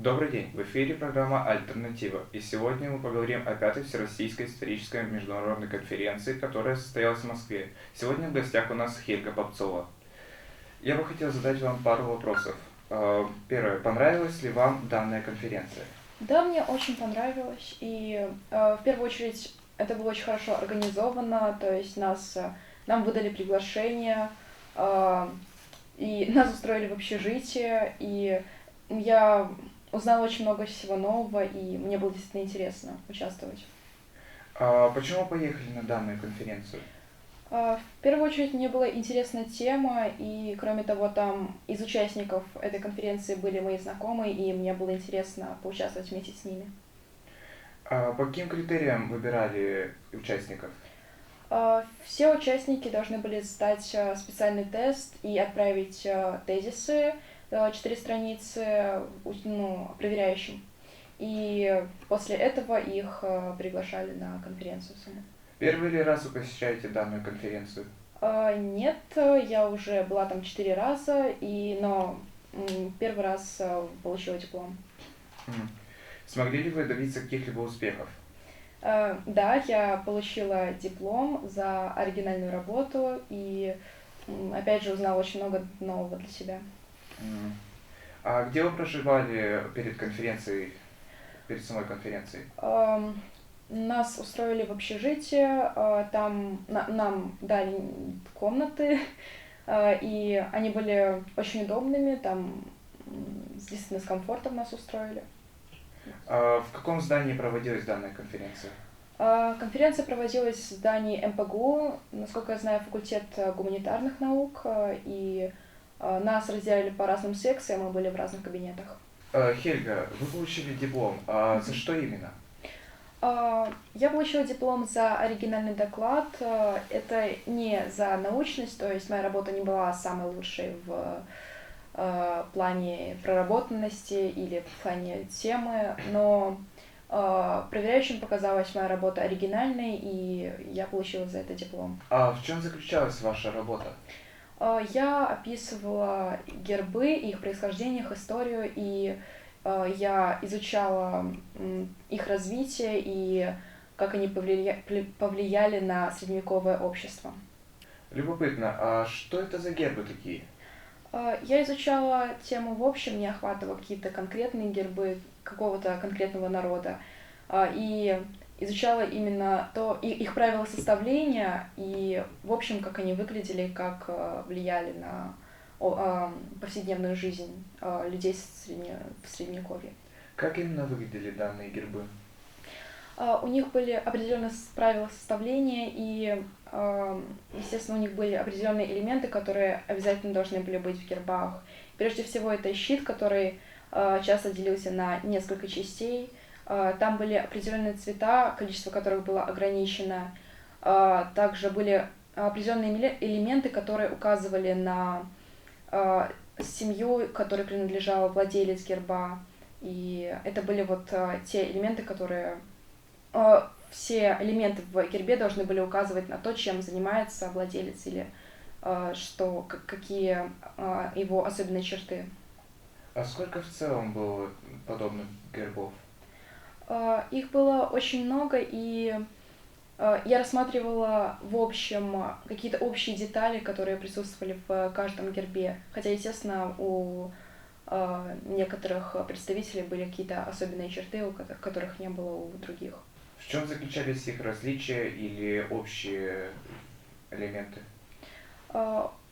Добрый день, в эфире программа «Альтернатива», и сегодня мы поговорим о пятой Всероссийской исторической международной конференции, которая состоялась в Москве. Сегодня в гостях у нас Хельга Попцова. Я бы хотел задать вам пару вопросов. Первое. Понравилась ли вам данная конференция? Да, мне очень понравилось, и в первую очередь это было очень хорошо организовано, то есть нам выдали приглашение, э, и нас устроили в общежитие, и я узнала очень много всего нового, и мне было действительно интересно участвовать. Почему поехали на данную конференцию? В первую очередь мне была интересна тема, и кроме того, там из участников этой конференции были мои знакомые, и мне было интересно поучаствовать вместе с ними. По каким критериям выбирали участников? Все участники должны были сдать специальный тест и отправить тезисы, 4 страницы, проверяющим. И после этого их приглашали на конференцию саму. Первый ли раз вы посещаете данную конференцию? Нет, я уже была там 4 раза, но первый раз получила диплом. М. Смогли ли вы добиться каких-либо успехов? Да, я получила диплом за оригинальную работу и опять же узнала очень много нового для себя. М. А где вы проживали перед самой конференцией? Ам, Нас устроили в общежитие, там нам дали комнаты, и они были очень удобными, там действительно с комфортом нас устроили. В каком здании проводилась данная конференция? Конференция проводилась в здании МПГУ, насколько я знаю, факультет гуманитарных наук, и нас разделяли по разным секциям, мы были в разных кабинетах. Хельга, вы получили диплом. А за что именно? Я получила диплом за оригинальный доклад. Это не за научность, то есть моя работа не была самой лучшей в плане проработанности или в плане темы, но проверяющим показалась моя работа оригинальной, и я получила за это диплом. А в чем заключалась ваша работа? Я описывала гербы, их происхождение, их историю, и я изучала их развитие и как они повлияли на средневековое общество. Любопытно, а что это за гербы такие? Я изучала тему в общем, не охватывала какие-то конкретные гербы какого-то конкретного народа, и изучала именно их правила составления и, в общем, как они выглядели, как влияли на повседневную жизнь людей в Средневековье. Как именно выглядели данные гербы? У них были определенные правила составления, и, естественно, у них были определенные элементы, которые обязательно должны были быть в гербах. Прежде всего, это щит, который часто делился на несколько частей. Там были определенные цвета, количество которых было ограничено. Также были определенные элементы, которые указывали на семью, которой принадлежал владелец герба. И это были вот те элементы, которые все элементы в гербе должны были указывать на то, чем занимается владелец или какие его особенные черты. А сколько в целом было подобных гербов? Их было очень много, и я рассматривала в общем какие-то общие детали, которые присутствовали в каждом гербе. Хотя, естественно, у некоторых представителей были какие-то особенные черты, у которых не было у других. В чем заключались их различия или общие элементы?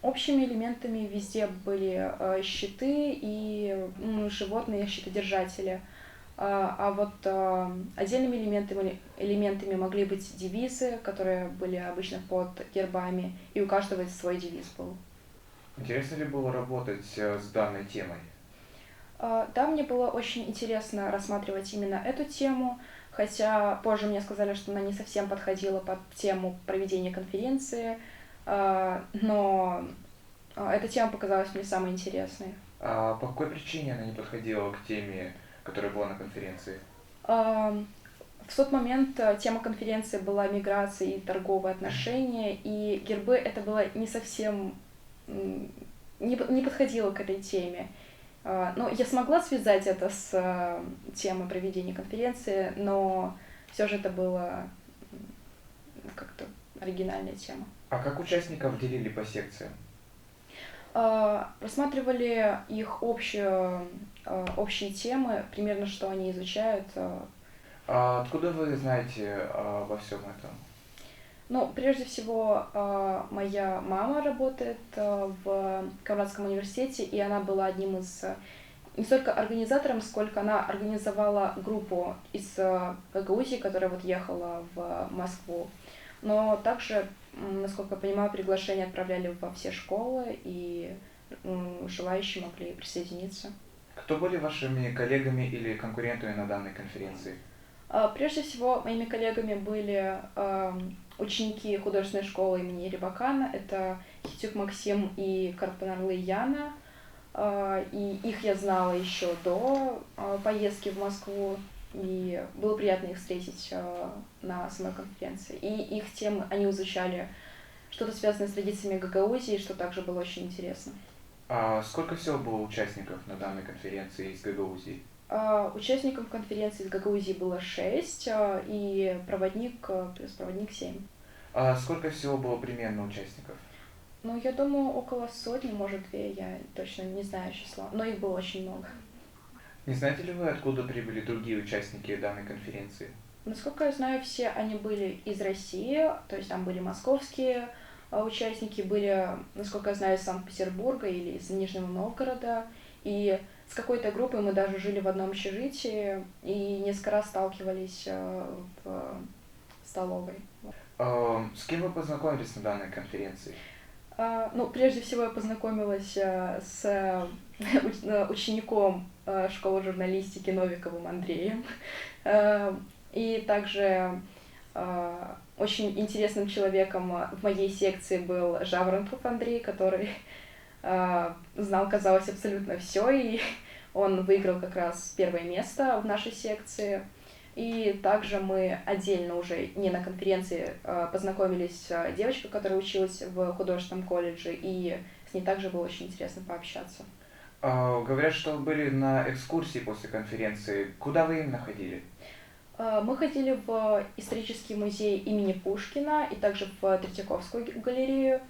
Общими элементами везде были щиты и животные, щитодержатели. А вот отдельными элементами могли быть девизы, которые были обычно под гербами, и у каждого свой девиз был. Интересно ли было работать с данной темой? Да, мне было очень интересно рассматривать именно эту тему, хотя позже мне сказали, что она не совсем подходила под тему проведения конференции, но эта тема показалась мне самой интересной. А по какой причине она не подходила к теме, которая была на конференции? В тот момент тема конференции была миграция и торговые отношения, и гербы это было не совсем не подходило к этой теме. Ну, я смогла связать это с темой проведения конференции, но все же это было как-то оригинальная тема. А как участников делили по секциям? Рассматривали их общие темы, примерно что они изучают. А откуда вы знаете обо всем этом? Ну, прежде всего, моя мама работает в Кавказском университете, и она была одним из не столько организатором, сколько она организовала группу из Гагаузии, которая вот ехала в Москву. Но также, насколько я понимаю, приглашения отправляли во все школы, и желающие могли присоединиться. Кто были вашими коллегами или конкурентами на данной конференции? Прежде всего, моими коллегами были ученики художественной школы имени Рибакана, это Хитюк Максим и Карпанарлы Яна. И их я знала еще до поездки в Москву, и было приятно их встретить на самой конференции. И их темы, они изучали что-то связанное с традициями Гагаузии, что также было очень интересно. А сколько всего было участников на данной конференции из Гагаузии? Участников конференции из Гагаузии было 6, и проводник плюс проводник 7. А сколько всего было примерно участников? Ну, я думаю, около сотни, может, 2, я точно не знаю числа, но их было очень много. Не знаете ли вы, откуда прибыли другие участники данной конференции? Насколько я знаю, все они были из России, то есть там были московские участники, были, насколько я знаю, из Санкт-Петербурга или из Нижнего Новгорода, и с какой-то группой мы даже жили в одном общежитии и несколько раз сталкивались в столовой. С кем вы познакомились на данной конференции? Ну, прежде всего я познакомилась с учеником школы журналистики Новиковым Андреем. И также очень интересным человеком в моей секции был Жаворонков Андрей, который знал, казалось, абсолютно все, и он выиграл как раз первое место в нашей секции. И также мы отдельно уже не на конференции познакомились с девочкой, которая училась в художественном колледже, и с ней также было очень интересно пообщаться. Говорят, что вы были на экскурсии после конференции. Куда вы именно ходили? Мы ходили в исторический музей имени Пушкина и также в Третьяковскую галерею.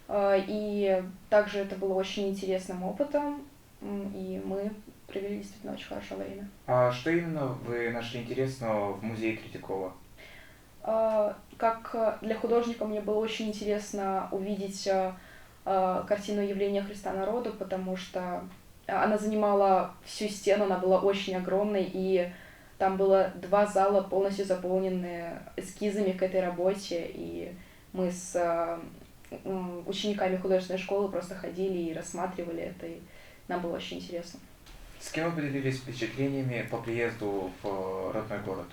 И также это было очень интересным опытом, и мы провели действительно очень хорошее время. А что именно вы нашли интересного в музее Третьякова? Как для художника мне было очень интересно увидеть картину «Явление Христа народу», потому что она занимала всю стену, она была очень огромной, и там было 2 зала полностью заполненные эскизами к этой работе, и мы с учениками художественной школы просто ходили и рассматривали это, и нам было очень интересно. С кем вы поделились впечатлениями по приезду в родной город?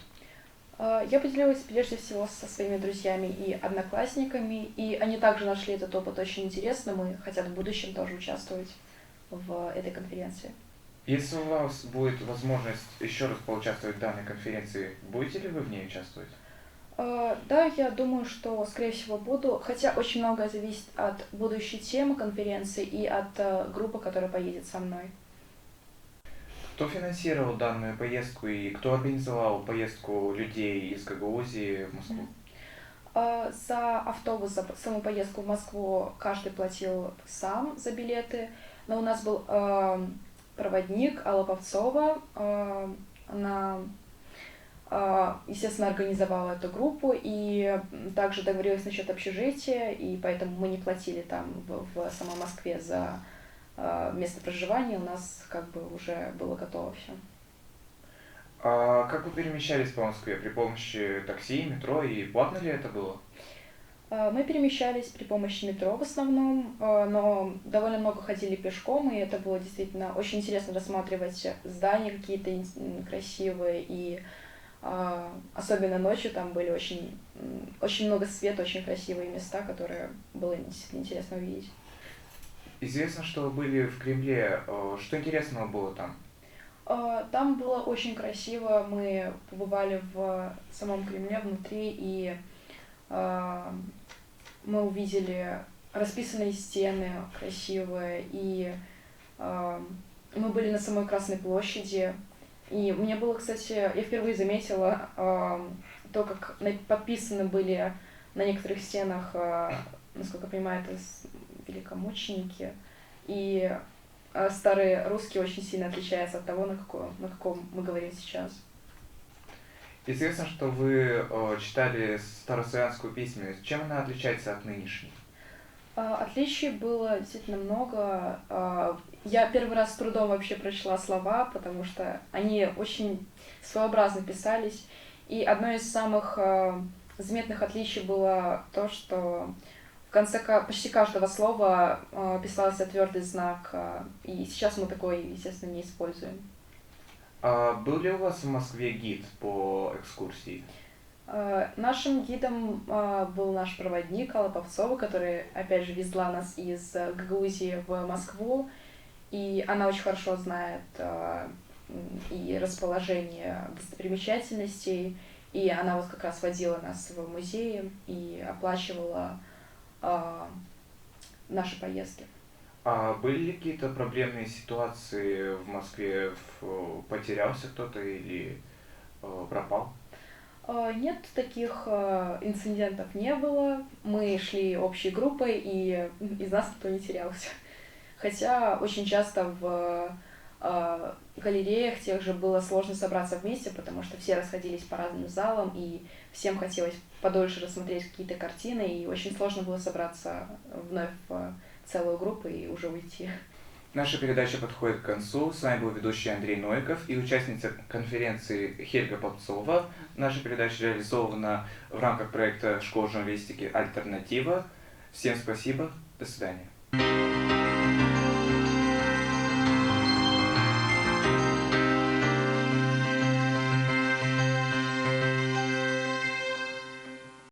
Я поделилась прежде всего со своими друзьями и одноклассниками, и они также нашли этот опыт очень интересным и хотят в будущем тоже участвовать в этой конференции. Если у вас будет возможность еще раз поучаствовать в данной конференции, будете ли вы в ней участвовать? Да, я думаю, что, скорее всего, буду, хотя очень многое зависит от будущей темы конференции и от группы, которая поедет со мной. Кто финансировал данную поездку и кто организовал поездку людей из Гагаузии в Москву? За автобус, за саму поездку в Москву каждый платил сам за билеты, но у нас был проводник Алла Павцова, она, естественно, организовала эту группу и также договорилась насчет общежития, и поэтому мы не платили там в самой Москве за место проживания, у нас как бы уже было готово все. А как вы перемещались по Москве? При помощи такси, метро, и платно ли это было? Мы перемещались при помощи метро в основном, но довольно много ходили пешком, и это было действительно очень интересно рассматривать здания какие-то красивые, и особенно ночью там были очень много света, очень красивые места, которые было действительно интересно увидеть. Известно, что вы были в Кремле. Что интересного было там? Там было очень красиво, мы побывали в самом Кремле внутри, и мы увидели расписанные стены красивые, и Мы были на самой Красной площади, и мне было, кстати, я впервые заметила то, как подписаны были на некоторых стенах, насколько я понимаю, это великомученики, и старый русский очень сильно отличается от того, на каком мы говорим сейчас. Известно, что вы читали старославянскую письменность. Чем она отличается от нынешней? Отличий было действительно много. Я первый раз с трудом вообще прочла слова, потому что они очень своеобразно писались. И одно из самых заметных отличий было то, что в конце почти каждого слова писался твердый знак, и сейчас мы такой, естественно, не используем. А был ли у вас в Москве гид по экскурсии? Нашим гидом был наш проводник Алла Попцова, которая, опять же, везла нас из Гагаузии в Москву, и она очень хорошо знает и расположение достопримечательностей, и она вот как раз водила нас в музеи и оплачивала наши поездки. А были ли какие-то проблемные ситуации в Москве? Потерялся кто-то или пропал? Нет, таких инцидентов не было. Мы шли общей группой, и из нас никто не терялся. Хотя очень часто в галереях тех же было сложно собраться вместе, потому что все расходились по разным залам, и всем хотелось подольше рассмотреть какие-то картины, и очень сложно было собраться вновь в целую группу и уже уйти. Наша передача подходит к концу. С вами был ведущий Андрей Новиков и участница конференции Хельга Попцова. Наша передача реализована в рамках проекта школы журналистики «Альтернатива». Всем спасибо. До свидания.